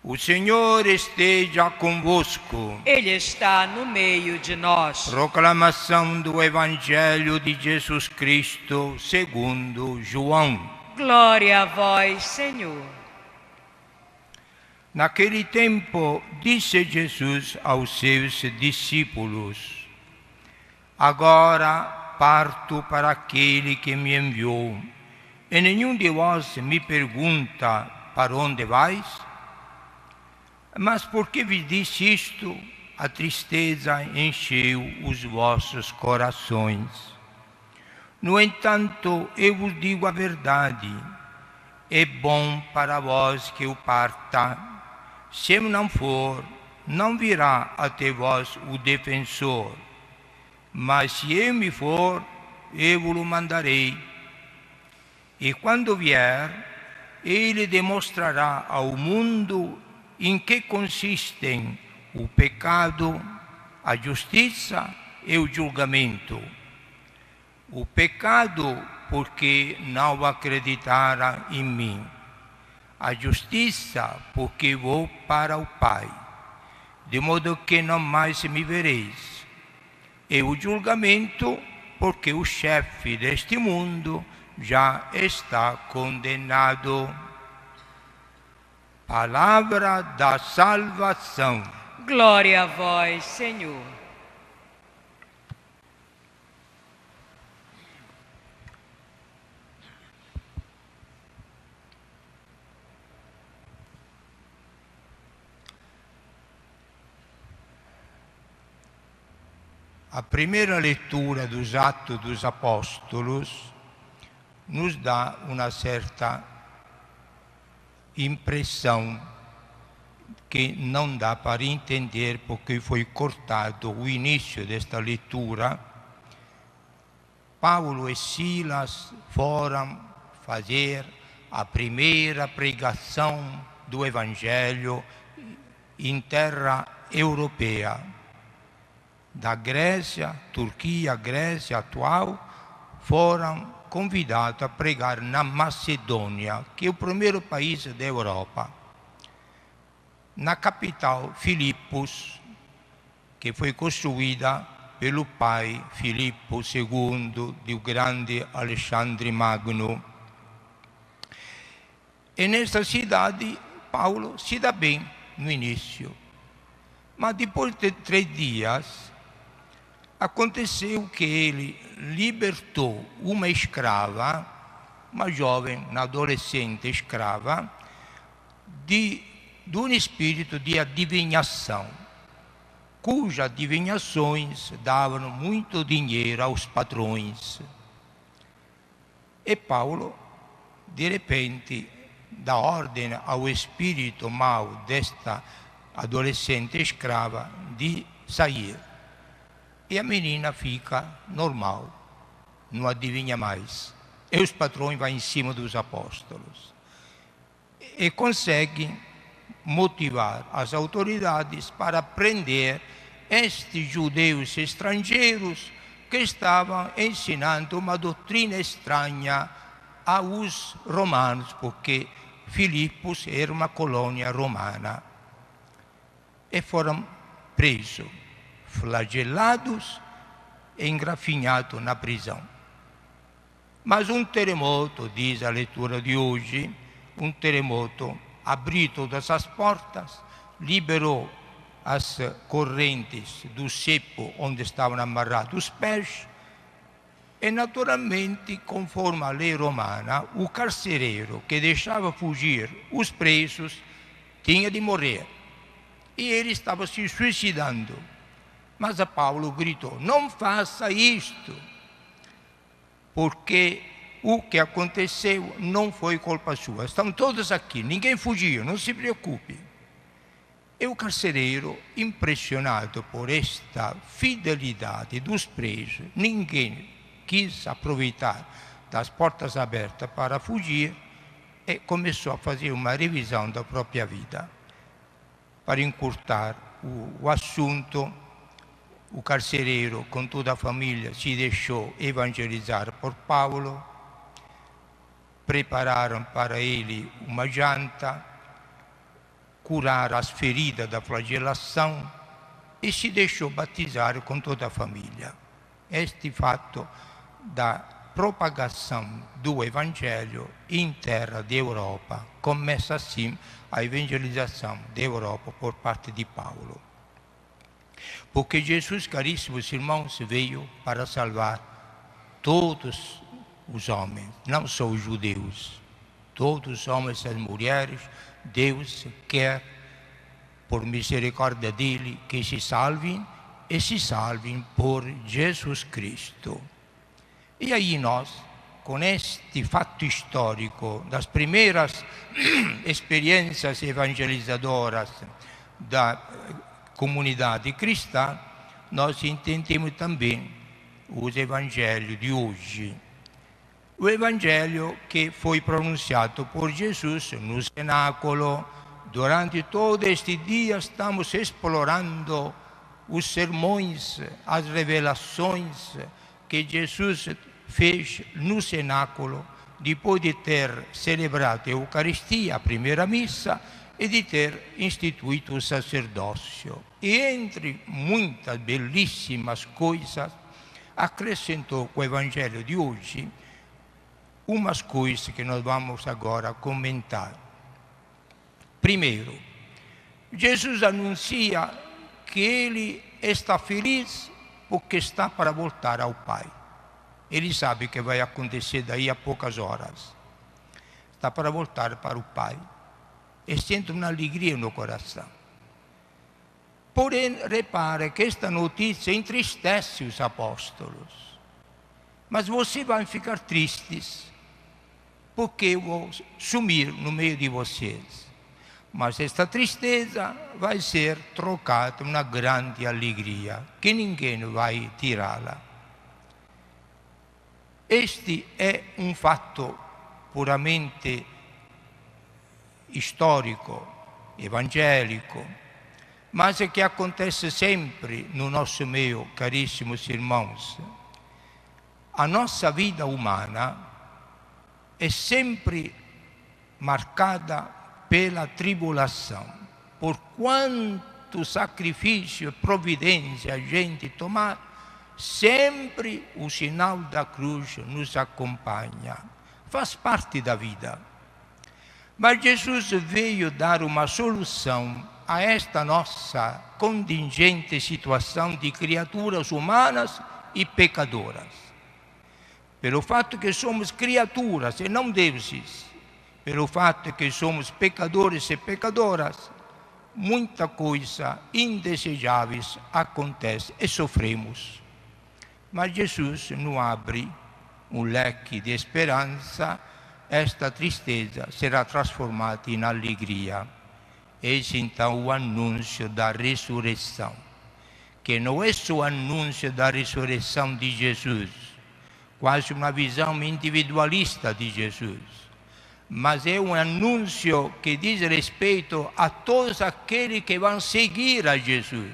O Senhor esteja convosco. Ele está no meio de nós. Proclamação do Evangelho de Jesus Cristo segundo João. Glória a vós, Senhor. Naquele tempo, disse Jesus aos seus discípulos: Agora parto para aquele que me enviou, e nenhum de vós me pergunta: para onde vais? Mas porque vos disse isto, a tristeza encheu os vossos corações. No entanto, eu vos digo a verdade: é bom para vós que eu parta. Se eu não for, não virá até vós o defensor. Mas se eu me for, eu vos mandarei. E quando vier, ele demonstrará ao mundo em que consistem o pecado, a justiça e o julgamento. O pecado, porque não acreditaram em mim. A justiça, porque vou para o Pai, de modo que não mais me vereis. E o julgamento, porque o chefe deste mundo já está condenado. Palavra da salvação. Glória a vós, Senhor. A primeira leitura dos Atos dos Apóstolos nos dá uma certa impressão que não dá para entender porque foi cortado o início desta leitura. Paulo e Silas foram fazer a primeira pregação do Evangelho em terra europeia. Da Grécia, Turquia, Grécia atual, foram convidados a pregar na Macedônia, que é o primeiro país da Europa. Na capital, Filipos, que foi construída pelo pai Filipe II, do grande Alexandre Magno. E nesta cidade, Paulo se dá bem no início. Mas depois de 3 dias, aconteceu que ele libertou uma escrava, uma jovem, uma adolescente escrava, de um espírito de adivinhação, cujas adivinhações davam muito dinheiro aos patrões. E Paulo, de repente, dá ordem ao espírito mau desta adolescente escrava de sair. E a menina fica normal, não adivinha mais. E os patrões vão em cima dos apóstolos. E conseguem motivar as autoridades para prender estes judeus estrangeiros que estavam ensinando uma doutrina estranha aos romanos, porque Filipos era uma colônia romana. E foram presos, flagelados e engrafinhados na prisão. Mas um terremoto, diz a leitura de hoje, um terremoto abriu todas as portas, liberou as correntes do cepo onde estavam amarrados os pés, e naturalmente, conforme a lei romana, o carcereiro que deixava fugir os presos tinha de morrer. E ele estava se suicidando. Mas a Paulo gritou: não faça isto, porque o que aconteceu não foi culpa sua. Estão todos aqui, ninguém fugiu, não se preocupe. E o carcereiro, impressionado por esta fidelidade dos presos, ninguém quis aproveitar das portas abertas para fugir, e começou a fazer uma revisão da própria vida. Para encurtar o assunto, o carcereiro, com toda a família, se deixou evangelizar por Paulo, prepararam para ele uma janta, curar as feridas da flagelação e se deixou batizar com toda a família. Este fato da propagação do Evangelho em terra da Europa. Começa assim a evangelização da Europa por parte de Paulo. Porque Jesus, caríssimos irmãos, veio para salvar todos os homens, não só os judeus. Todos os homens e as mulheres, Deus quer, por misericórdia dele, que se salvem e se salvem por Jesus Cristo. E aí nós, com este fato histórico das primeiras experiências evangelizadoras da comunidade cristã, nós entendemos também os evangelhos de hoje. O evangelho que foi pronunciado por Jesus no cenáculo. Durante todo este dia estamos explorando os sermões, as revelações que Jesus fez no cenáculo, depois de ter celebrado a Eucaristia, a primeira missa, e de ter instituído o sacerdócio. E entre muitas belíssimas coisas, acrescentou o evangelho de hoje umas coisas que nós vamos agora comentar. Primeiro, Jesus anuncia que ele está feliz porque está para voltar ao Pai. Ele sabe que vai acontecer daí a poucas horas. Está para voltar para o Pai. E sente uma alegria no coração. Porém, repare que esta notícia entristece os apóstolos. Mas vocês vão ficar tristes, porque eu vou sumir no meio de vocês. Mas esta tristeza vai ser trocada em uma grande alegria, que ninguém vai tirá-la. Este é um fato puramente histórico, evangélico, mas é que acontece sempre no nosso meio, caríssimos irmãos. A nossa vida humana é sempre marcada pela tribulação. Por quanto sacrifício e providência a gente tomar, sempre o sinal da cruz nos acompanha. Faz parte da vida. Mas Jesus veio dar uma solução a esta nossa contingente situação de criaturas humanas e pecadoras. Pelo fato que somos criaturas e não deuses, pelo fato que somos pecadores e pecadoras, muita coisa indesejáveis acontece e sofremos. Mas Jesus nos abre um leque de esperança. Esta tristeza será transformada em alegria. Eis então o anúncio da ressurreição, que não é só o anúncio da ressurreição de Jesus, quase uma visão individualista de Jesus, mas é um anúncio que diz respeito a todos aqueles que vão seguir a Jesus.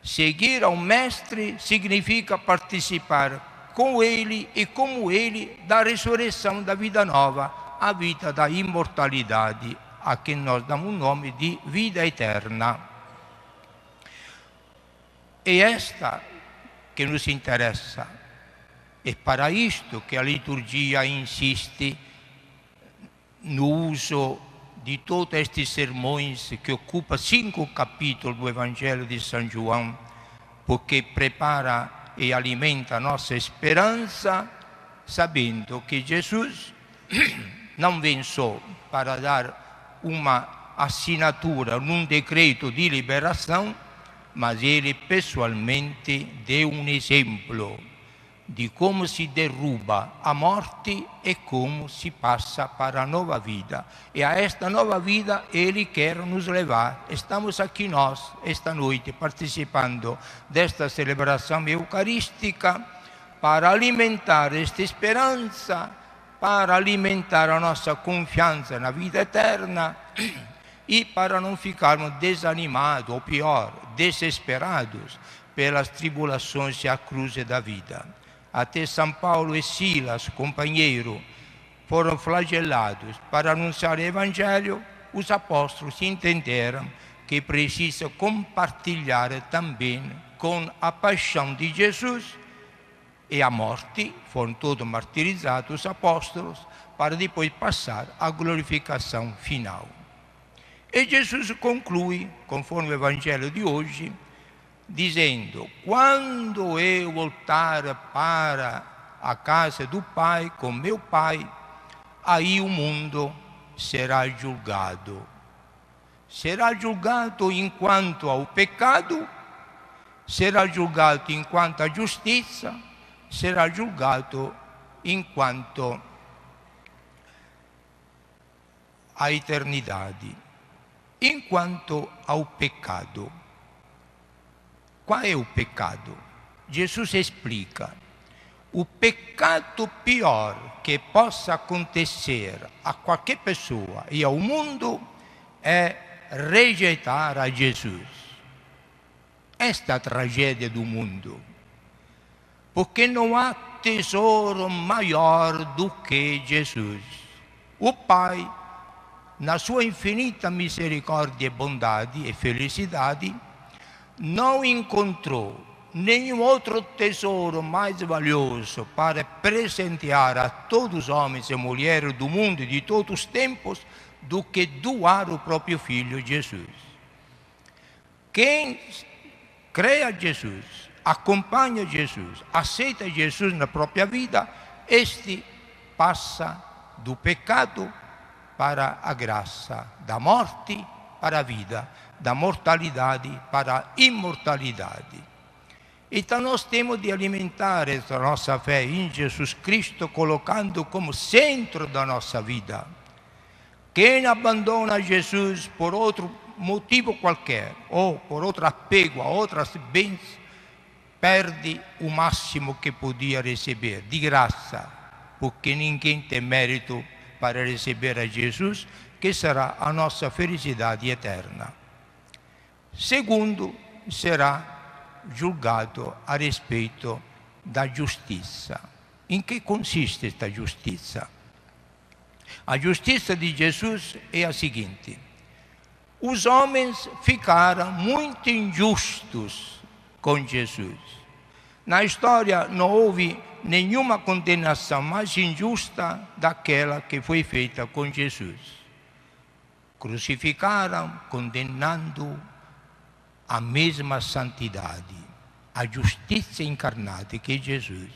Seguir ao Mestre significa participar com Ele e como Ele da ressurreição da vida nova, a vida da imortalidade, a quem nós damos o nome de vida eterna. É esta que nos interessa. É para isto que a liturgia insiste no uso de todos estes sermões que ocupam 5 capítulos do Evangelho de São João, porque prepara e alimenta a nossa esperança, sabendo que Jesus não vem só para dar uma assinatura num decreto de liberação, mas ele pessoalmente deu um exemplo de como se derruba a morte e como se passa para a nova vida. E a esta nova vida ele quer nos levar. Estamos aqui nós, esta noite, participando desta celebração eucarística para alimentar esta esperança, para alimentar a nossa confiança na vida eterna e para não ficarmos desanimados, ou pior, desesperados pelas tribulações e a cruz da vida. Até São Paulo e Silas, companheiro, foram flagelados para anunciar o Evangelho os apóstolos entenderam que precisa compartilhar também com a paixão de Jesus e a morte. Foram todos martirizados os apóstolos, para depois passar à glorificação final. E Jesus conclui, conforme o Evangelho de hoje, dizendo: quando eu voltar para a casa do Pai, com meu Pai, aí o mundo será julgado. Será julgado enquanto ao pecado, será julgado enquanto à justiça, será julgado enquanto à eternidade. Enquanto ao pecado. Qual é o pecado? Jesus explica: o pecado pior que possa acontecer a qualquer pessoa e ao mundo é rejeitar a Jesus. Esta é a tragédia do mundo. Porque não há tesouro maior do que Jesus. O Pai, na sua infinita misericórdia, bondade e felicidade, não encontrou nenhum outro tesouro mais valioso para presentear a todos os homens e mulheres do mundo e de todos os tempos do que doar o próprio Filho Jesus. Quem crê a Jesus, acompanha Jesus, aceita Jesus na própria vida, este passa do pecado para a graça, da morte para a vida, da mortalidade para a imortalidade. Então nós temos de alimentar essa nossa fé em Jesus Cristo, colocando como centro da nossa vida. Quem abandona Jesus por outro motivo qualquer, ou por outro apego a outras bens, perde o máximo que podia receber, de graça, porque ninguém tem mérito para receber a Jesus, que será a nossa felicidade eterna. Segundo, será julgado a respeito da justiça. Em que consiste esta justiça? A justiça de Jesus é a seguinte: os homens ficaram muito injustos com Jesus. Na história não houve nenhuma condenação mais injusta daquela que foi feita com Jesus. Crucificaram, condenando a mesma santidade, a justiça encarnada que é Jesus.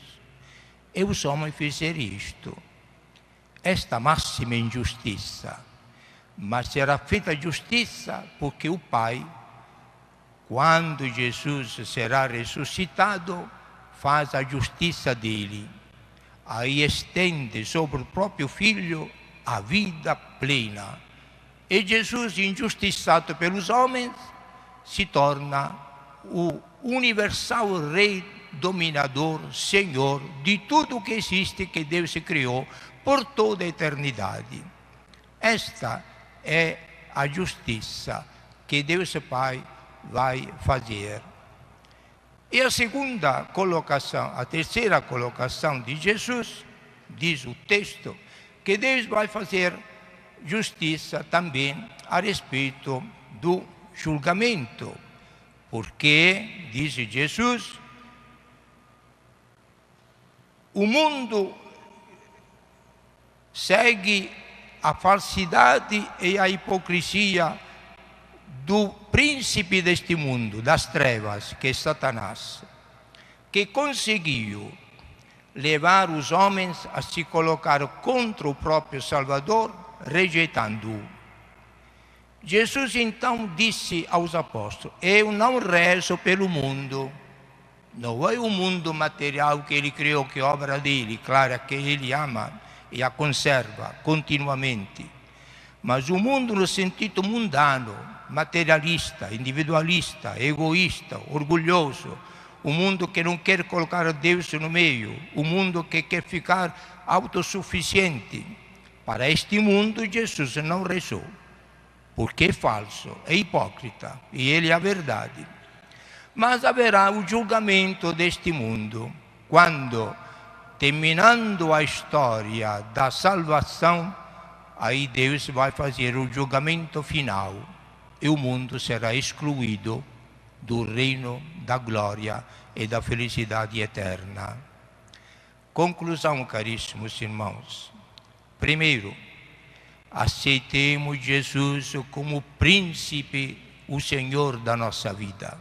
E os homens fizeram isto, esta máxima injustiça. Mas será feita justiça porque o Pai, quando Jesus será ressuscitado, faz a justiça dele. Aí estende sobre o próprio Filho a vida plena. E Jesus, injustiçado pelos homens, se torna o universal Rei, dominador, Senhor de tudo o que existe, que Deus se criou por toda a eternidade. Esta é a justiça que Deus Pai vai fazer. E a segunda colocação, a terceira colocação de Jesus, diz o texto, que Deus vai fazer justiça também a respeito do julgamento. Porque, diz Jesus, o mundo segue a falsidade e a hipocrisia do príncipe deste mundo, das trevas, que é Satanás, que conseguiu levar os homens a se colocar contra o próprio Salvador, rejeitando-o. Jesus então disse aos apóstolos: eu não rezo pelo mundo, não é o mundo material que ele criou, que é obra dele, claro que ele ama e a conserva continuamente, mas o mundo no sentido mundano, materialista, individualista, egoísta, orgulhoso, o mundo que não quer colocar Deus no meio, o mundo que quer ficar autossuficiente. Para este mundo Jesus não rezou, porque é falso, é hipócrita, e ele é a verdade. Mas haverá o julgamento deste mundo, quando, terminando a história da salvação, aí Deus vai fazer o julgamento final e o mundo será excluído do reino da glória e da felicidade eterna. Conclusão, caríssimos irmãos. Primeiro, aceitemos Jesus como príncipe, o Senhor da nossa vida.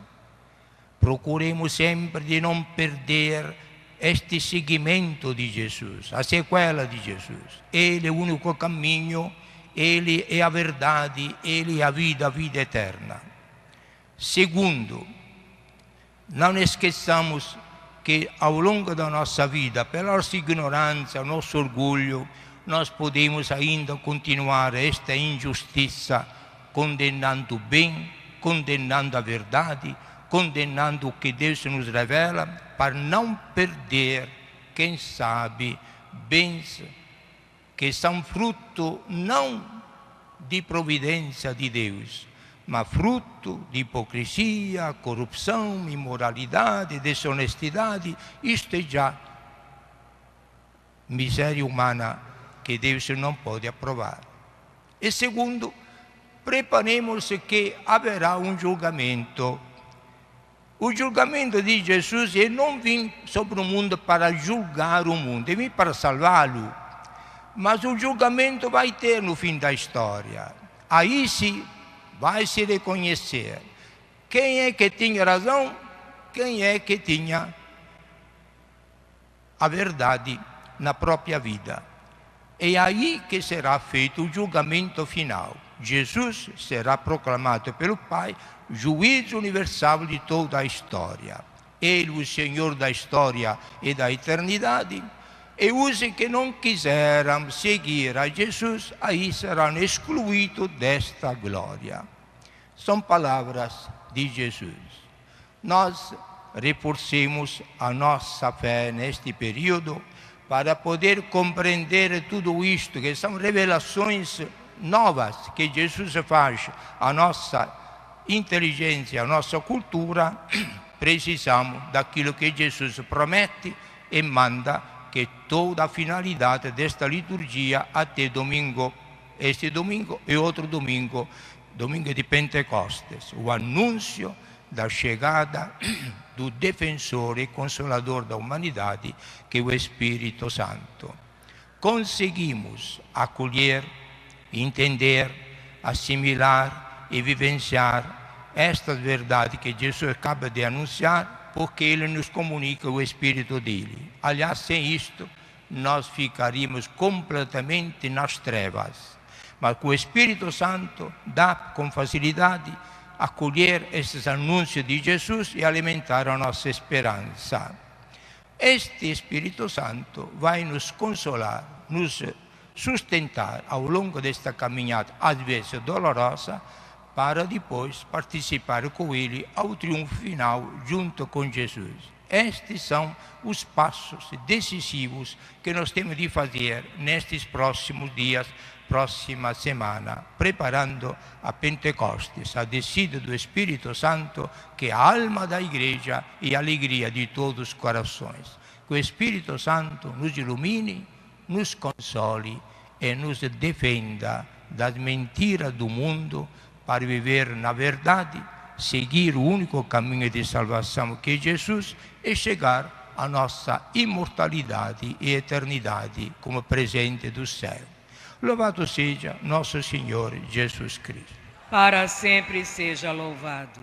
Procuremos sempre de não perder este seguimento de Jesus, a sequela de Jesus. Ele é o único caminho, Ele é a verdade, Ele é a vida eterna. Segundo, não esqueçamos que ao longo da nossa vida, pela nossa ignorância, nosso orgulho, nós podemos ainda continuar esta injustiça, condenando o bem, condenando a verdade, condenando o que Deus nos revela, para não perder, quem sabe, bens que são fruto não de providência de Deus, mas fruto de hipocrisia, corrupção, imoralidade, desonestidade. Isto é já miséria humana que Deus não pode aprovar. E segundo, preparemos-se que haverá um julgamento. O julgamento de Jesus, ele não vem sobre o mundo para julgar o mundo, ele vem para salvá-lo. Mas o julgamento vai ter no fim da história. Aí sim vai se reconhecer quem é que tinha razão, quem é que tinha a verdade na própria vida. É aí que será feito o julgamento final. Jesus será proclamado pelo Pai juiz universal de toda a história. Ele, o Senhor da história e da eternidade. E os que não quiseram seguir a Jesus, aí serão excluídos desta glória. São palavras de Jesus. Nós reforcemos a nossa fé neste período para poder compreender tudo isto, que são revelações novas que Jesus faz à nossa inteligência, à nossa cultura. Precisamos daquilo que Jesus promete e manda, que toda a finalidade desta liturgia até domingo, este domingo e outro domingo, domingo de Pentecostes, o anúncio da chegada do defensor e consolador da humanidade, que é o Espírito Santo. Conseguimos acolher, entender, assimilar e vivenciar estas verdades que Jesus acaba de anunciar, porque Ele nos comunica o Espírito dele. Aliás, sem isto, nós ficaríamos completamente nas trevas. Mas com o Espírito Santo dá com facilidade acolher esses anúncios de Jesus e alimentar a nossa esperança. Este Espírito Santo vai nos consolar, nos sustentar ao longo desta caminhada, às vezes dolorosa, para depois participar com Ele ao triunfo final junto com Jesus. Estes são os passos decisivos que nós temos de fazer nestes próximos dias, próxima semana, preparando a Pentecostes, a descida do Espírito Santo, que é a alma da igreja e a alegria de todos os corações. Que o Espírito Santo nos ilumine, nos console e nos defenda das mentiras do mundo, para viver na verdade, seguir o único caminho de salvação que é Jesus e chegar à nossa imortalidade e eternidade como presente do céu. Louvado seja nosso Senhor Jesus Cristo. Para sempre seja louvado.